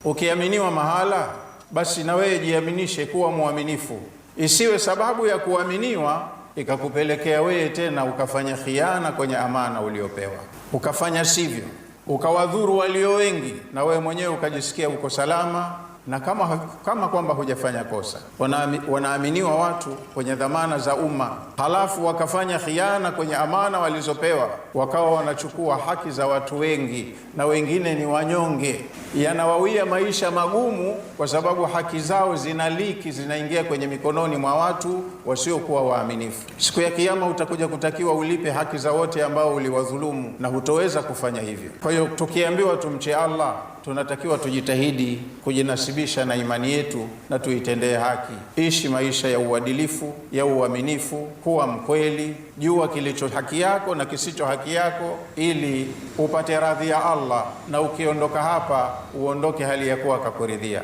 Ukiaminiwa mahala, basi na wewe jiaminishe kuwa mwaminifu. Isiwe sababu ya kuaminiwa ikakupelekea wewe tena ukafanya khiana kwenye amana uliopewa, ukafanya sivyo, ukawadhuru walio wengi, na wewe mwenyewe ukajisikia uko salama na kama kwamba hujafanya kosa. Wanaaminiwa watu kwenye dhamana za umma, halafu wakafanya khiana kwenye amana walizopewa, wakawa wanachukua haki za watu wengi, na wengine ni wanyonge. Yanawawia maisha magumu kwa sababu haki zao zinaliki, zinaingia kwenye mikononi mwa watu wasiokuwa waaminifu. Siku ya Kiyama utakuja kutakiwa ulipe haki za wote ambao uliwadhulumu, na hutoweza kufanya hivyo. Kwa hiyo tukiambiwa tumche Allah, tunatakiwa tujitahidi kujinasibisha na imani yetu na tuitendee haki. Ishi maisha ya uadilifu, ya uaminifu, kuwa mkweli, jua kilicho haki yako na kisicho haki yako, ili upate radhi ya Allah, na ukiondoka hapa uondoke hali ya kuwa akakuridhia.